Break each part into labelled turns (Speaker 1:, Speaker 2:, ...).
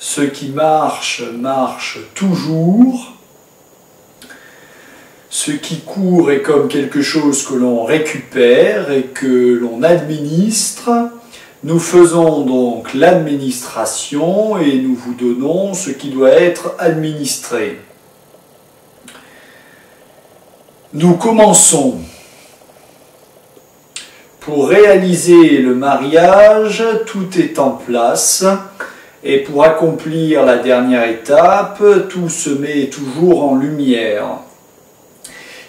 Speaker 1: Ce qui marche, marche toujours. Ce qui court est comme quelque chose que l'on récupère et que l'on administre. Nous faisons donc l'administration et nous vous donnons ce qui doit être administré. Nous commençons. Pour réaliser le mariage, tout est en place. Et pour accomplir la dernière étape, tout se met toujours en lumière.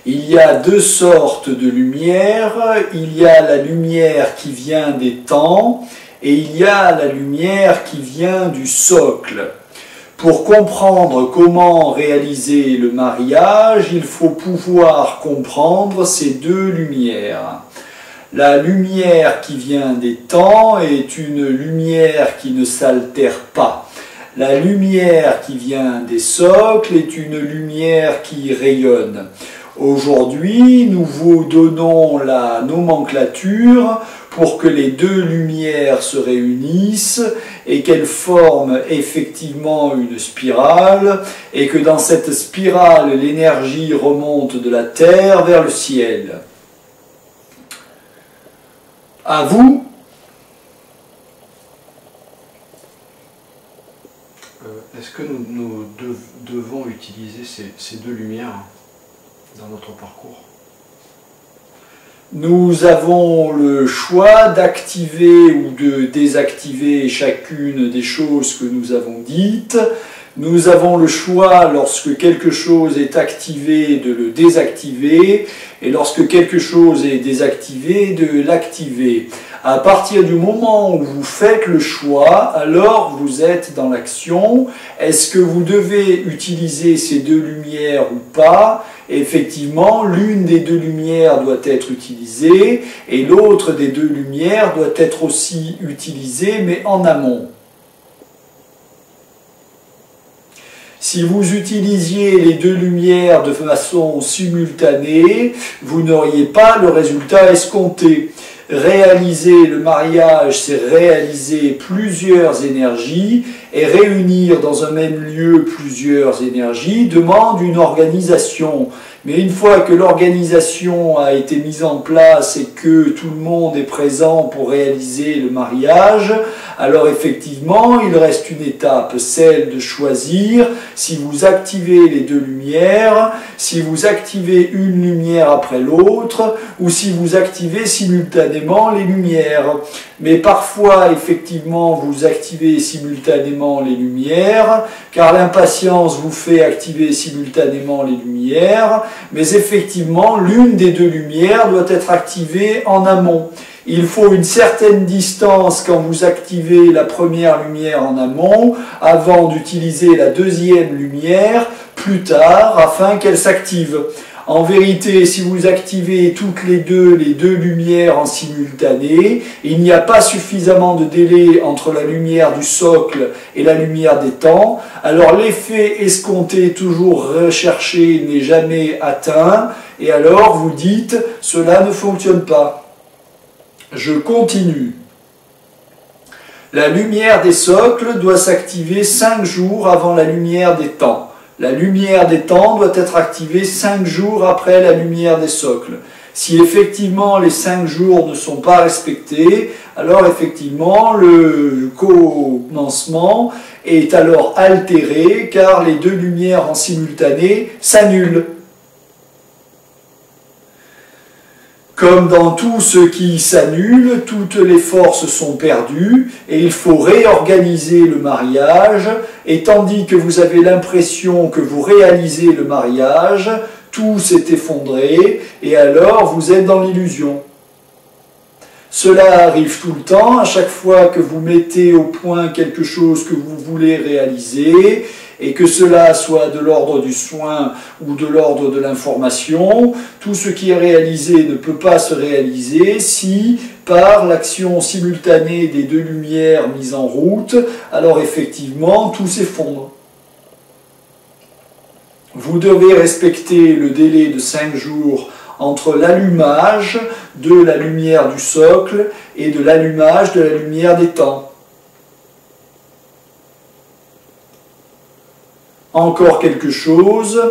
Speaker 1: Il y a deux sortes de lumière. Il y a la lumière qui vient des temps et il y a la lumière qui vient du socle. Pour comprendre comment réaliser le mariage, il faut pouvoir comprendre ces deux lumières. La lumière qui vient des temps est une lumière qui ne s'altère pas. La lumière qui vient des socles est une lumière qui rayonne. Aujourd'hui, nous vous donnons la nomenclature pour que les deux lumières se réunissent et qu'elles forment effectivement une spirale et que dans cette spirale, l'énergie remonte de la terre vers le ciel. À vous.
Speaker 2: Est-ce que nous devons utiliser ces deux lumières dans notre parcours?
Speaker 1: Nous avons le choix d'activer ou de désactiver chacune des choses que nous avons dites. Nous avons le choix, lorsque quelque chose est activé, de le désactiver, et lorsque quelque chose est désactivé, de l'activer. À partir du moment où vous faites le choix, alors vous êtes dans l'action. Est-ce que vous devez utiliser ces deux lumières ou pas? Effectivement, l'une des deux lumières doit être utilisée, et l'autre des deux lumières doit être aussi utilisée, mais en amont. Si vous utilisiez les deux lumières de façon simultanée, vous n'auriez pas le résultat escompté. Réaliser le mariage, c'est réaliser plusieurs énergies, et réunir dans un même lieu plusieurs énergies demande une organisation. Mais une fois que l'organisation a été mise en place et que tout le monde est présent pour réaliser le mariage, alors effectivement, il reste une étape, celle de choisir si vous activez les deux lumières, si vous activez une lumière après l'autre, ou si vous activez simultanément les lumières. Mais parfois, effectivement, vous activez simultanément les lumières, car l'impatience vous fait activer simultanément les lumières, mais effectivement, l'une des deux lumières doit être activée en amont. Il faut une certaine distance quand vous activez la première lumière en amont, avant d'utiliser la deuxième lumière plus tard, afin qu'elle s'active. En vérité, si vous activez toutes les deux lumières en simultané, il n'y a pas suffisamment de délai entre la lumière du socle et la lumière des temps, alors l'effet escompté toujours recherché n'est jamais atteint, et alors vous dites « cela ne fonctionne pas ». Je continue. La lumière des socles doit s'activer 5 jours avant la lumière des temps. La lumière des temps doit être activée 5 jours après la lumière des socles. Si effectivement les 5 jours ne sont pas respectés, alors effectivement le commencement est alors altéré car les deux lumières en simultané s'annulent. Comme dans tout ce qui s'annule, toutes les forces sont perdues et il faut réorganiser le mariage. Et tandis que vous avez l'impression que vous réalisez le mariage, tout s'est effondré et alors vous êtes dans l'illusion. Cela arrive tout le temps, à chaque fois que vous mettez au point quelque chose que vous voulez réaliser, et que cela soit de l'ordre du soin ou de l'ordre de l'information, tout ce qui est réalisé ne peut pas se réaliser si, par l'action simultanée des deux lumières mises en route, alors effectivement tout s'effondre. Vous devez respecter le délai de 5 jours entre l'allumage de la lumière du socle et de l'allumage de la lumière des temps. Encore quelque chose.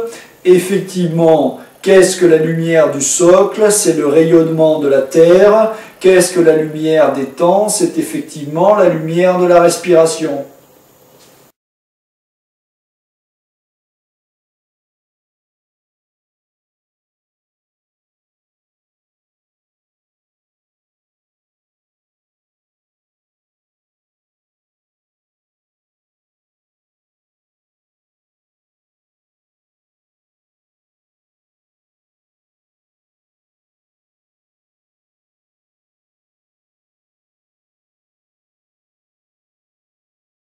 Speaker 1: Effectivement, qu'est-ce que la lumière du socle? C'est le rayonnement de la Terre. Qu'est-ce que la lumière des temps? C'est effectivement la lumière de la respiration.